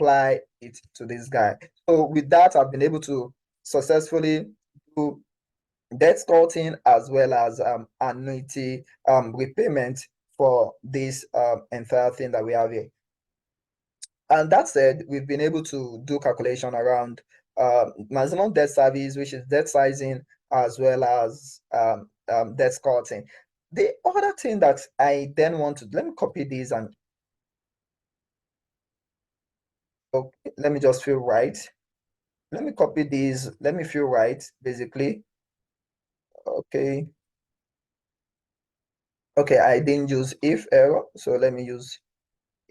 apply it to this guy. So with that, I've been able to successfully do debt sculpting as well as annuity repayment for this entire thing that we have here. And that said, we've been able to do calculation around maximum debt service, which is debt sizing, as well as debt sculpting. The other thing that I then want to, let me copy these and okay, let me just feel right. Let me copy these. Let me feel right, basically. Okay. Okay, I didn't use if error, so let me use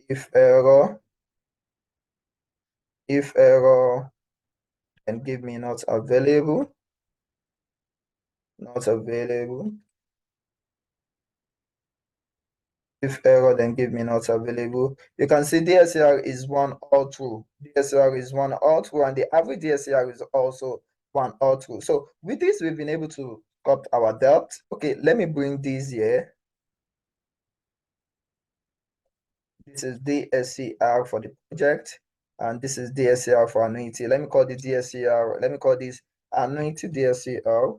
if error and give me not available, if error then give me not available. You can see DSCR is 1 all through, DSCR is 1 all through, and the average DSCR is also 1 all through. So with this, we've been able to cut our debt. Okay, let me bring these here. This is DSCR for the project, and this is DSCR for annuity. Let me call this DSCR. Let me call this annuity DSCR.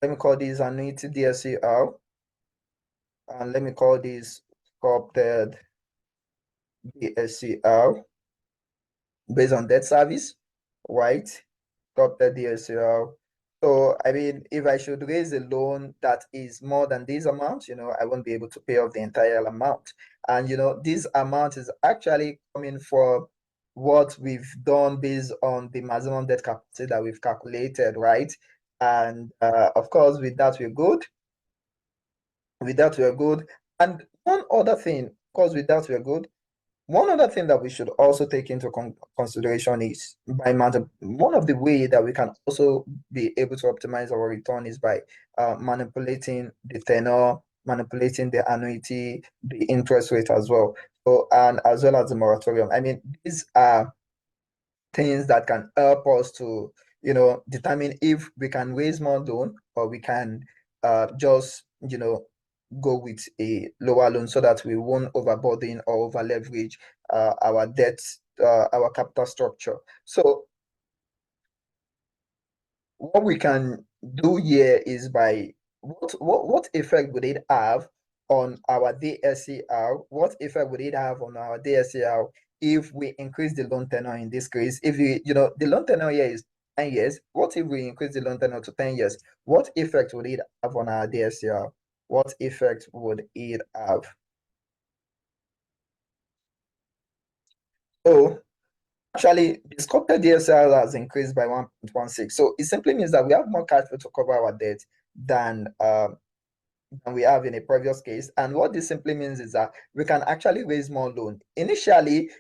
Let me call this annuity DSCR. And let me call this sculpted DSCR based on debt service, right? Sculpted DSCR. So, I mean, if I should raise a loan that is more than this amount, I won't be able to pay off the entire amount. And, this amount is actually coming for what we've done based on the maximum debt capacity that we've calculated, right? And of course, with that, we're good. With that, we're good. And one other thing, of course, with that, we're good. One other thing that we should also take into consideration is one of the way that we can also be able to optimize our return is by manipulating the tenor, manipulating the annuity, the interest rate as well. So, and as well as the moratorium. I mean, these are things that can help us to, determine if we can raise more loan or we can just, go with a lower loan so that we won't overburden or over leverage our debt, our capital structure. So what we can do here is by what effect would it have on our DSCR? What effect would it have on our DSCR if we increase the loan tenor in this case? If the loan tenor here is 10 years, what if we increase the loan tenor to 10 years? What effect would it have on our DSCR? What effect would it have? So actually, the sculpted DSCR has increased by 1.16. So it simply means that we have more cash flow to cover our debt than we have in a previous case. And what this simply means is that we can actually raise more loan. Initially,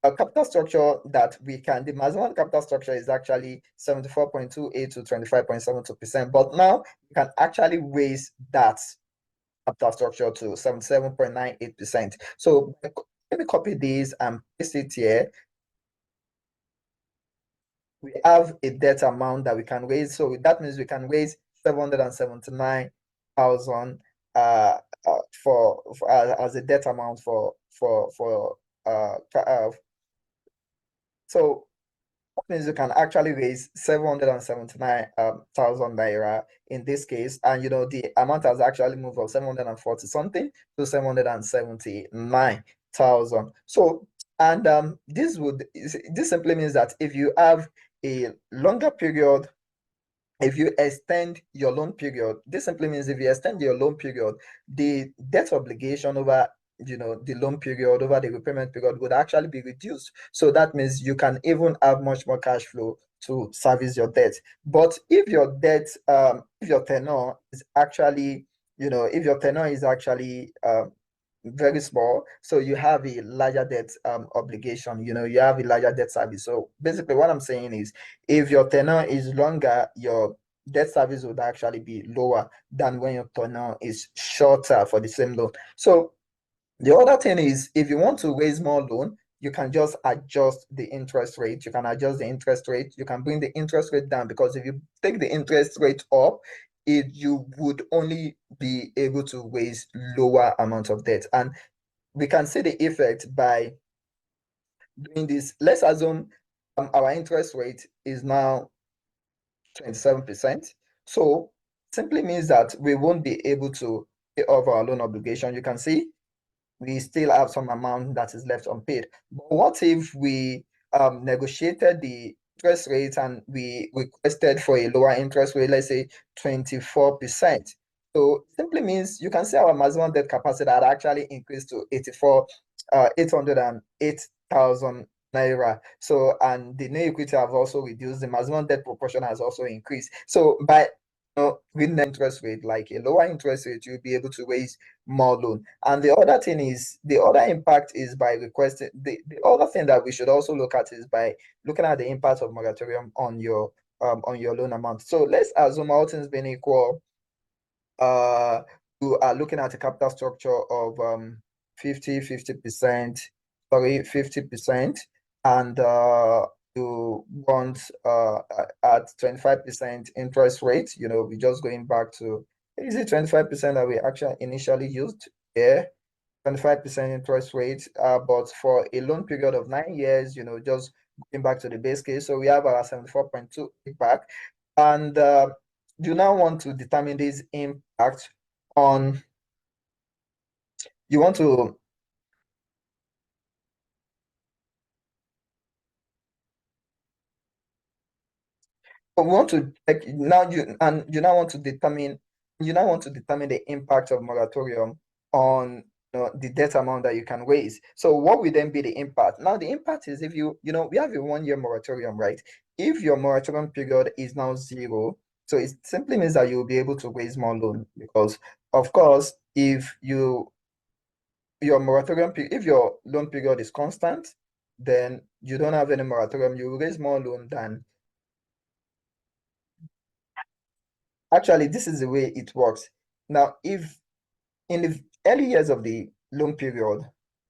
our capital structure the maximum capital structure is actually 74.28 to 25.72%. But now we can actually raise that capital structure to 77.98%. So let me copy this and paste it here. We have a debt amount that we can raise. So that means we can raise 779,000 for as a debt amount for so that means you can actually raise 779,000 naira in this case, and the amount has actually moved from 740 something to 779,000. So, and this simply means that if you have a longer period, if you extend your loan period, this simply means if you extend your loan period, the debt obligation over the loan period, over the repayment period would actually be reduced. So that means you can even have much more cash flow to service your debt. But if your debt, if your tenor is actually, very small, so you have a larger debt obligation, you have a larger debt service. So basically what I'm saying is, if your tenor is longer, your debt service would actually be lower than when your tenor is shorter for the same loan. So the other thing is, if you want to raise more loan, you can just adjust the interest rate. You can adjust the interest rate. You can bring the interest rate down, because if you take the interest rate up, you would only be able to raise lower amounts of debt. And we can see the effect by doing this, let's assume our interest rate is now 27%. So simply means that we won't be able to pay off our loan obligation. You can see we still have some amount that is left unpaid. But what if we negotiated the interest rate and we requested for a lower interest rate, let's say 24%? So simply means you can see our maximum debt capacity had actually increased to 808,000 naira. So, and the new equity have also reduced. The maximum debt proportion has also increased. So by with the interest rate, like a lower interest rate, you'll be able to raise more loan. And the other thing is, the other impact is by requesting, the other thing that we should also look at is by looking at the impact of moratorium on your loan amount. So let's assume all things being equal, you are looking at a capital structure of 50%, sorry, 50%, and you want at 25% interest rate, we're just going back to, is it 25% that we actually initially used? Yeah, 25% interest rate, but for a loan period of 9 years, just going back to the base case. So we have our 74.2 back, and you now want to determine this impact on, you want to check now, you now want to determine, the impact of moratorium on the debt amount that you can raise. So what will then be the impact? Now the impact is, if we have a 1 year moratorium, right? If your moratorium period is now 0, so it simply means that you will be able to raise more loan, because of course, if your moratorium if your loan period is constant, then you don't have any moratorium, you will raise more loan than. Actually, this is the way it works. Now, if in the early years of the loan period,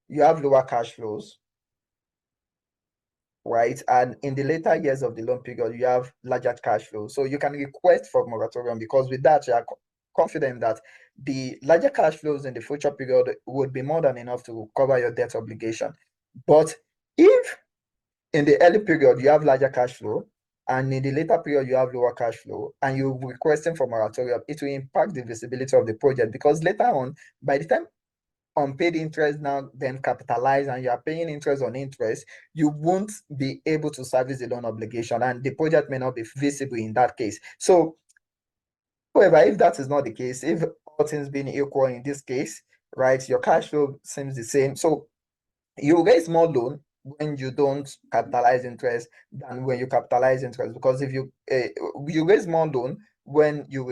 you have lower cash flows, right? And in the later years of the loan period, you have larger cash flows. So you can request for moratorium, because with that, you are confident that the larger cash flows in the future period would be more than enough to cover your debt obligation. But if in the early period you have larger cash flow, and in the later period you have lower cash flow, and you're requesting for moratorium, it will impact the visibility of the project, because later on, by the time unpaid interest now then capitalize and you are paying interest on interest, you won't be able to service the loan obligation, and the project may not be visible in that case. So however, if that is not the case, if all things being equal in this case, right, your cash flow seems the same, so you raise more loan when you don't capitalize interest than when you capitalize interest, because if you raise more loan when you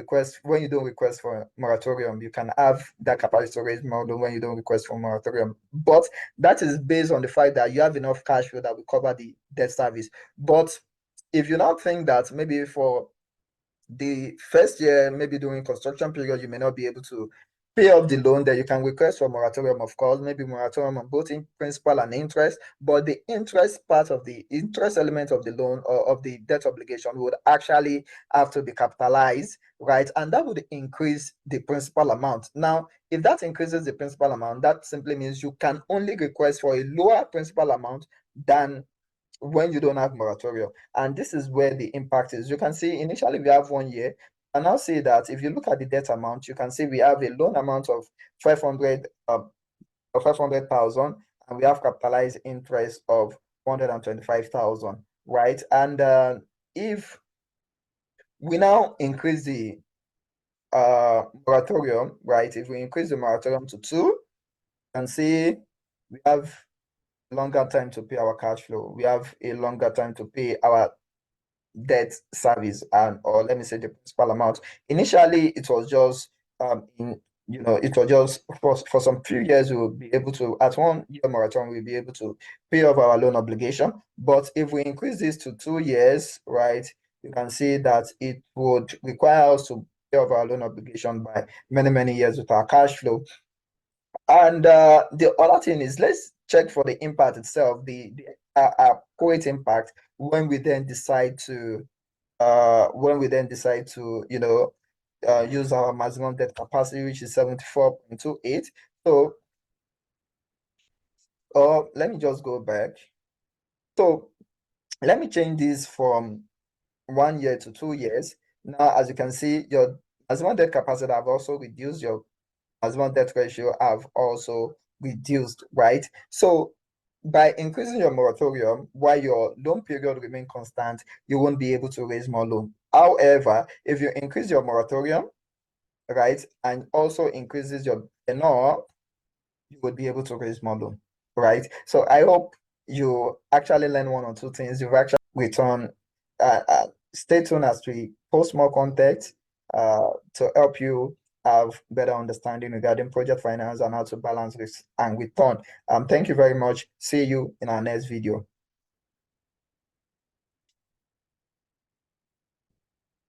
don't request for moratorium, you can have that capacity to raise more loan when you don't request for moratorium. But that is based on the fact that you have enough cash flow that will cover the debt service. But if you now think that maybe for the first year, maybe during construction period, you may not be able to pay off the loan, that you can request for moratorium, of course, maybe moratorium on both in principal and interest, but the interest part of the interest element of the loan or of the debt obligation would actually have to be capitalized, right? And that would increase the principal amount. Now, if that increases the principal amount, that simply means you can only request for a lower principal amount than when you don't have moratorium. And this is where the impact is. You can see initially we have 1 year, and now see that if you look at the debt amount, you can see we have a loan amount of 500 or 500,000, and we have capitalized interest of 125,000, right? And if we now increase the moratorium, right? If we increase the moratorium to 2, you can see we have longer time to pay our cash flow. We have a longer time to pay our debt service, and or let me say the principal amount. Initially, it was just it was just for some few years we will be able to, at 1 year moratorium, we'll be able to pay off our loan obligation. But if we increase this to 2 years, right, you can see that it would require us to pay off our loan obligation by many, many years with our cash flow. And the other thing is, let's check for the impact itself, the quote impact, when we then decide to use our maximum debt capacity, which is 74.28. So let me just go back. So let me change this from 1 year to 2 years. Now, as you can see, your maximum debt capacity have also reduced, your maximum debt ratio have also reduced, right? So by increasing your moratorium while your loan period remain constant, you won't be able to raise more loan. However, if you increase your moratorium, right, and also increases your tenor, you would be able to raise more loan, right? So I hope you actually learn one or two things. You've actually return. Stay tuned as we post more content to help you have better understanding regarding project finance and how to balance risk and return. Thank you very much. See you in our next video.